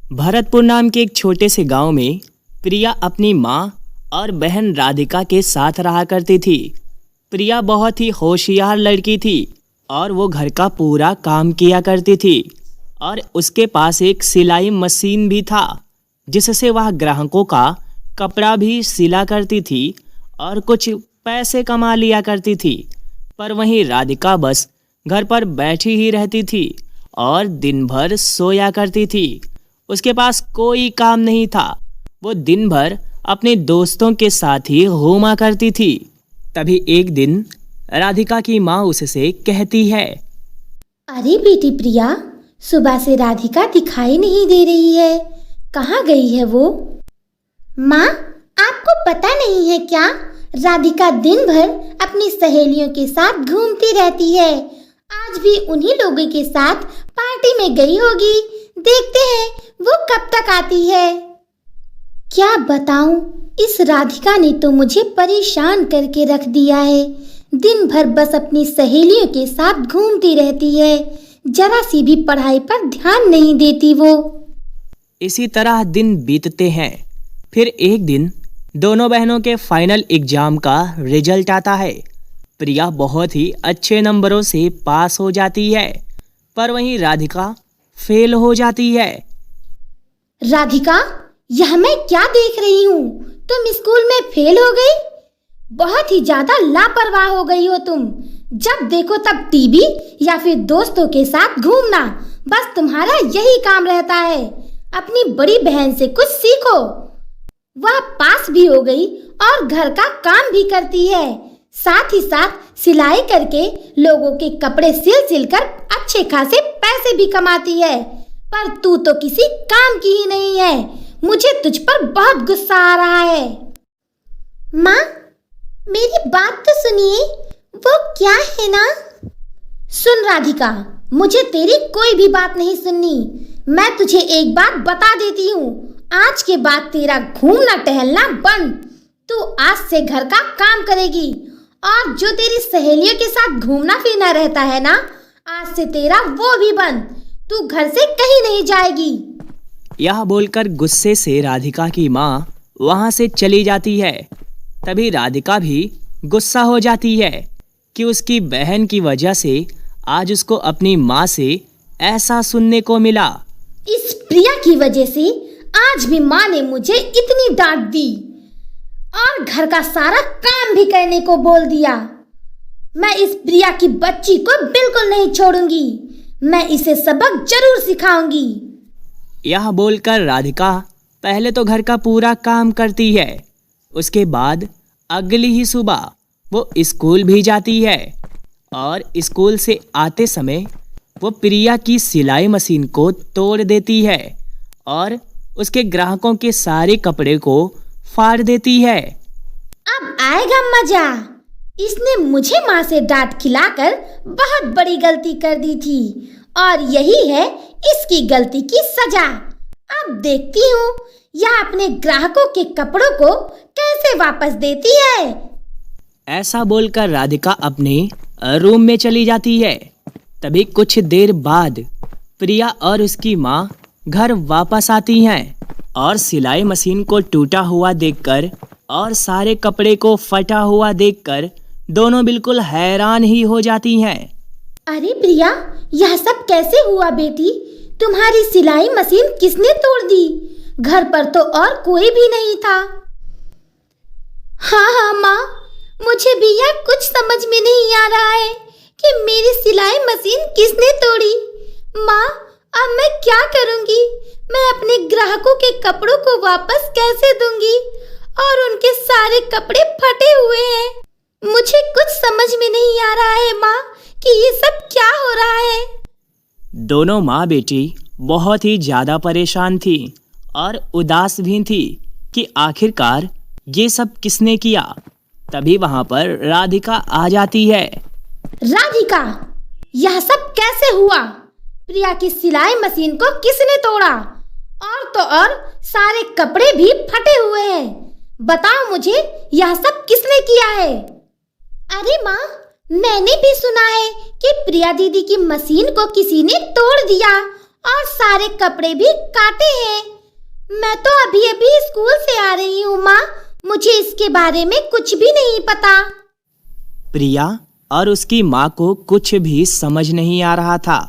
भरतपुर नाम के एक छोटे से गांव में प्रिया अपनी माँ और बहन राधिका के साथ रहा करती थी। प्रिया बहुत ही होशियार लड़की थी और वो घर का पूरा काम किया करती थी और उसके पास एक सिलाई मशीन भी था जिससे वह ग्राहकों का कपड़ा भी सिला करती थी और कुछ पैसे कमा लिया करती थी। पर वहीं राधिका बस घर पर बैठी ही रहती थी और दिन भर सोया करती थी। उसके पास कोई काम नहीं था। वो दिन भर अपने दोस्तों के साथ ही घूमा करती थी। तभी एक दिन राधिका की माँ उससे कहती है, अरे बेटी प्रिया, सुबह से राधिका दिखाई नहीं दे रही है, कहाँ गई है वो? माँ, आपको पता नहीं है क्या, राधिका दिन भर अपनी सहेलियों के साथ घूमती रहती है। आज भी उन्हीं लोगों के साथ पार्टी में गई होगी। देखते हैं वो कब तक आती है। क्या बताऊं, इस राधिका ने तो मुझे परेशान करके रख दिया है। दिन भर बस अपनी सहेलियों के साथ घूमती रहती है, जरा सी भी पढ़ाई पर ध्यान नहीं देती वो। इसी तरह दिन बीतते हैं। फिर एक दिन दोनों बहनों के फाइनल एग्जाम का रिजल्ट आता है। प्रिया बहुत ही अच्छे नंबरों से पास हो जाती है, पर वहीं राधिका फेल हो जाती है। राधिका, यह मैं क्या देख रही हूँ? तुम स्कूल में फेल हो गई? बहुत ही ज्यादा लापरवाह हो गई हो तुम। जब देखो तब टीवी या फिर दोस्तों के साथ घूमना, बस तुम्हारा यही काम रहता है। अपनी बड़ी बहन से कुछ सीखो। वह पास भी हो गई और घर का काम भी करती है, साथ ही साथ सिलाई करके लोगों के कपड़े सिल कर अच्छे खासे पैसे भी कमाती है। पर तू तो किसी काम की ही नहीं है। मुझे तुझ पर बहुत गुस्सा आ रहा है। माँ, मेरी बात तो सुनिए। वो क्या है ना? सुन राधिका, मुझे तेरी कोई भी बात नहीं सुननी। मैं तुझे एक बात बता देती हूँ, आज के बाद तेरा घूमना टहलना बंद। तू आज से घर का काम करेगी और जो तेरी सहेलियों के साथ घूमना फिरना रहता है ना, आज से तेरा वो भी बंद। तू घर से कहीं नहीं जाएगी। यह बोलकर गुस्से से राधिका की माँ वहाँ से चली जाती है। तभी राधिका भी गुस्सा हो जाती है कि उसकी बहन की वजह से आज उसको अपनी माँ से ऐसा सुनने को मिला। इस प्रिया की वजह से आज भी माँ ने मुझे इतनी डांट दी और घर का सारा काम भी करने को बोल दिया। मैं इस प्रिया की बच्ची को बिल्कुल नहीं छोड़ूंगी। मैं इसे सबक जरूर सिखाऊंगी। यह बोलकर राधिका पहले तो घर का पूरा काम करती है। उसके बाद अगली ही सुबह वो स्कूल भी जाती है और स्कूल से आते समय वो प्रिया की सिलाई मशीन को तोड़ देती है और उसके ग्राहकों के सारे कपड़े को फाड़ देती है। अब आएगा मजा। इसने मुझे माँ से डांट खिलाकर बहुत बड़ी गलती कर दी थी और यही है इसकी गलती की सजा। अब देखती हूँ यह अपने ग्राहकों के कपड़ों को कैसे वापस देती है। ऐसा बोलकर राधिका अपने रूम में चली जाती है। तभी कुछ देर बाद प्रिया और उसकी माँ घर वापस आती हैं और सिलाई मशीन को टूटा हुआ देखकर और सारे कपड़े को फटा हुआ देखकर दोनों बिल्कुल हैरान ही हो जाती हैं। अरे प्रिया, यह सब कैसे हुआ बेटी? तुम्हारी सिलाई मशीन किसने तोड़ दी? घर पर तो और कोई भी नहीं था। हाँ माँ, मुझे भी यह कुछ समझ में नहीं आ रहा है कि मेरी सिलाई मशीन किसने तोड़ी। माँ, अब मैं क्या करूँगी? मैं अपने ग्राहकों के कपड़ों को वापस कैसे दूंगी? और उनके सारे कपड़े फटे हुए हैं। मुझे कुछ समझ में नहीं आ रहा है माँ कि ये सब क्या हो रहा है। दोनों माँ बेटी बहुत ही ज़्यादा परेशान थी और उदास भी थी कि आखिरकार ये सब किसने किया। तभी वहाँ पर राधिका आ जाती है। राधिका, यह सब कैसे हुआ? प्रिया की सिलाई मशीन को किसने तोड़ा? और तो और सारे कपड़े भी फटे हुए हैं। बताओ मुझे, यह सब किसने किया है? अरे माँ, मैंने भी सुना है कि प्रिया दीदी की मशीन को किसी ने तोड़ दिया और सारे कपड़े भी काटे हैं। मैं तो अभी अभी स्कूल से आ रही हूँ माँ, मुझे इसके बारे में कुछ भी नहीं पता। प्रिया और उसकी माँ को कुछ भी समझ नहीं आ रहा था।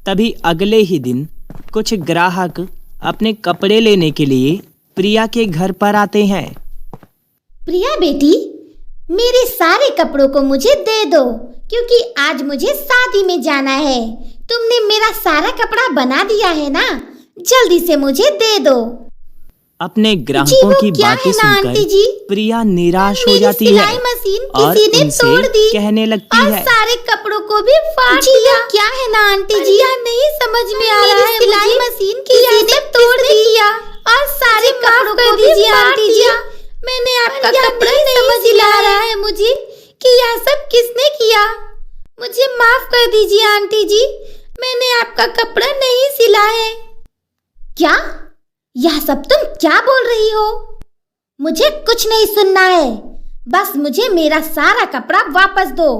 तभी अगले ही दिन कुछ ग्राहक अपने कपड़े लेने के लिए प्रिया के घर पर आते हैं। प्रिया बेटी, मेरे सारे कपड़ों को मुझे दे दो, क्योंकि आज मुझे शादी में जाना है। तुमने मेरा सारा कपड़ा बना दिया है ना, जल्दी से मुझे दे दो। अपने ग्राहकों की बातें सुनकर प्रिया निराश हो जाती है और उनसे कहने लगती है, सारे कपड़ों को भी फाड़ दिया। क्या है ना आंटी जी, नहीं समझ में आ रहा है। सिलाई मशीन किसी ने तोड़ दिया और सारे कपड़ों को दीजिए आंटी जी। मैंने आपका कपड़ा नहीं समझ आ रहा है मुझे कि यह सब किसने किया। मुझे माफ कर दीजिए आंटी जी, मैंने आपका कपड़ा नहीं सिला है। क्या? यह सब तुम क्या बोल रही हो? मुझे कुछ नहीं सुनना है, बस मुझे मेरा सारा कपड़ा वापस दो।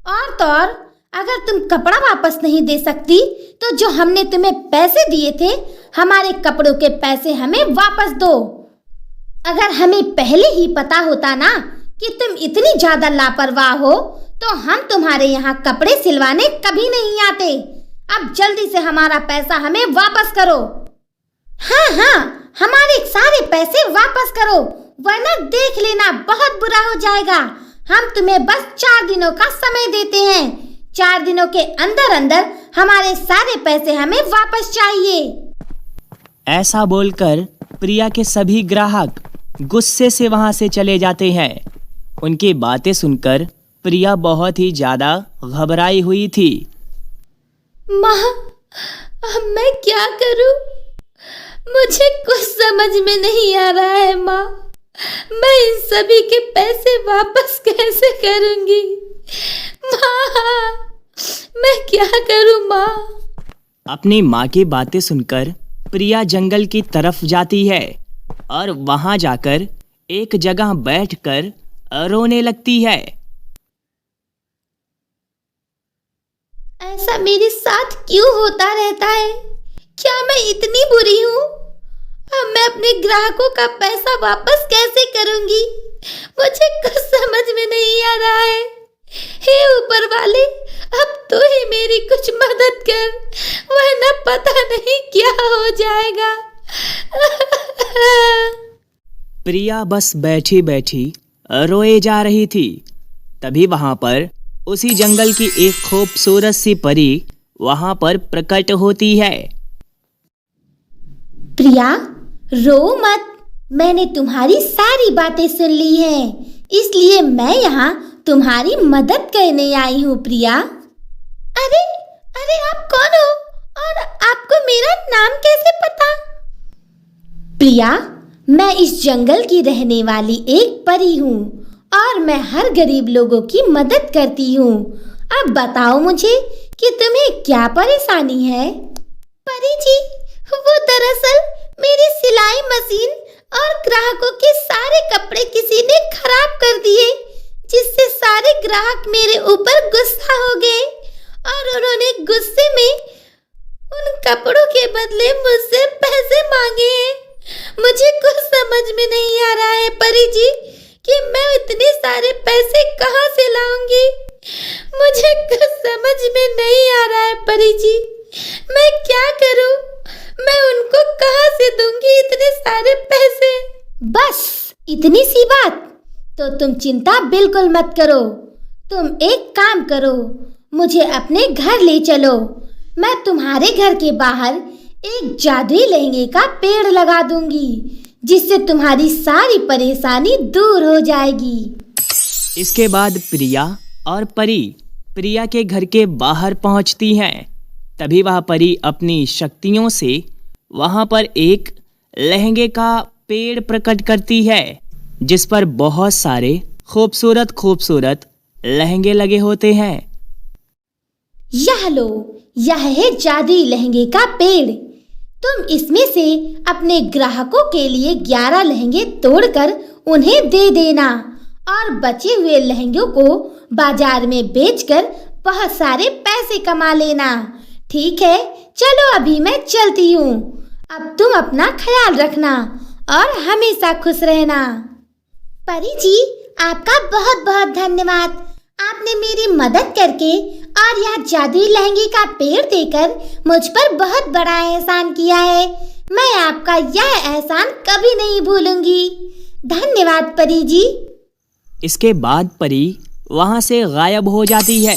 और तो और, अगर तुम कपड़ा वापस नहीं दे सकती तो जो हमने तुम्हें पैसे दिए थे, हमारे कपड़ों के पैसे हमें वापस दो। अगर हमें पहले ही पता होता ना कि तुम इतनी ज्यादा लापरवाह हो, तो हम तुम्हारे यहाँ कपड़े सिलवाने कभी नहीं आते। अब जल्दी से हमारा पैसा हमें वापस करो। हाँ, हमारे सारे पैसे वापस करो, वरना देख लेना बहुत बुरा हो जाएगा। हम तुम्हें बस 4 दिनों का समय देते हैं। 4 दिनों के अंदर अंदर हमारे सारे पैसे हमें वापस चाहिए। ऐसा बोलकर प्रिया के सभी ग्राहक गुस्से से वहां से चले जाते हैं। उनकी बातें सुनकर प्रिया बहुत ही ज्यादा घबराई हुई थी। माँ, अब मैं क्या करूं? मुझे कुछ समझ में नहीं आ रहा है माँ। मैं इन सभी के पैसे वापस कैसे करूंगी? माँ, मैं क्या करूं माँ? अपनी माँ की बातें सुनकर प्रिया जंगल की तरफ जाती है और वहां जाकर एक जगह बैठकर रोने लगती है। ऐसा मेरे साथ क्यों होता रहता है? क्या मैं इतनी बुरी हूँ? अब मैं अपने ग्राहकों का पैसा वापस कैसे करूंगी? मुझे कुछ समझ में नहीं आ रहा है। हे ऊपर वाले, अब तो ही मेरी कुछ मदद कर, वरना पता नहीं क्या हो जाएगा। प्रिया बस बैठी बैठी रोए जा रही थी। तभी वहां पर उसी जंगल की एक खूबसूरत सी परी वहां पर प्रकट होती है। प्रिया, रो मत, मैंने तुम्हारी सारी बातें सुन ली हैं, इसलिए मैं यहाँ तुम्हारी मदद करने आई हूँ प्रिया। अरे आप कौन हो और आपको मेरा नाम कैसे पता? प्रिया, मैं इस जंगल की रहने वाली एक परी हूँ और मैं हर गरीब लोगों की मदद करती हूँ। अब बताओ मुझे कि तुम्हें क्या परेशानी है? परी जी, वो दरअसल मेरी सिलाई मशीन और ग्राहकों के सारे कपड़े किसी ने खराब कर दिए, जिससे सारे ग्राहक मेरे ऊपर गुस्सा हो गए और उन्होंने गुस्से में उन कपड़ों के बदले मुझसे पैसे मांगे हैं। मुझे कुछ समझ में नहीं आ रहा है परी जी कि मैं इतने सारे पैसे कहाँ से लाऊंगी। मुझे कुछ समझ में नहीं आ रहा है परी जी, मैं क्या करूं? मैं उनको कहाँ से दूंगी इतने सारे पैसे? बस इतनी सी बात? तो तुम चिंता बिल्कुल मत करो। तुम एक काम करो, मुझे अपने घर ले चलो। मैं तुम्हारे घर के बाहर एक जादुई लहंगे का पेड़ लगा दूंगी, जिससे तुम्हारी सारी परेशानी दूर हो जाएगी। इसके बाद प्रिया और परी प्रिया के घर के बाहर पहुंचती हैं। तभी वह परी अपनी शक्तियों से वहां पर एक लहंगे का पेड़ प्रकट करती है, जिस पर बहुत सारे खूबसूरत खूबसूरत लहंगे लगे होते हैं। यह लो, यह है जादुई लहंगे का पेड़। तुम इसमें से अपने ग्राहकों के लिए 11 लहंगे तोड़कर उन्हें दे देना और बचे हुए लहंगों को बाजार में बेचकर बहुत सारे पैसे कमा लेना। ठीक है, चलो अभी मैं चलती हूँ। अब तुम अपना ख्याल रखना और हमेशा खुश रहना। परी जी, आपका बहुत बहुत धन्यवाद। आपने मेरी मदद करके और यह जादुई लहंगे का पेड़ देकर मुझ पर बहुत बड़ा एहसान किया है। मैं आपका यह एहसान कभी नहीं भूलूंगी। धन्यवाद परी जी। इसके बाद परी वहाँ से गायब हो जाती है।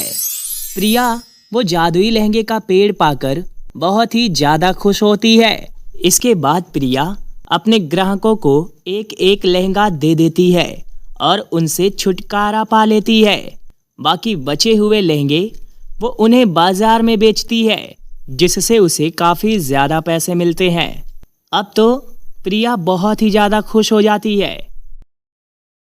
प्रिया वो जादुई लहंगे का पेड़ पाकर बहुत ही ज़्यादा खुश होती है। इसके बाद प्रिया अपने ग्राहकों को एक एक लहंगा दे देती है और उनसे छुटकारा पा लेती है। बाकी बचे हुए लहंगे वो उन्हें बाजार में बेचती है, जिससे उसे काफ़ी ज़्यादा पैसे मिलते हैं। अब तो प्रिया बहुत ही ज़्यादा खुश हो जाती है।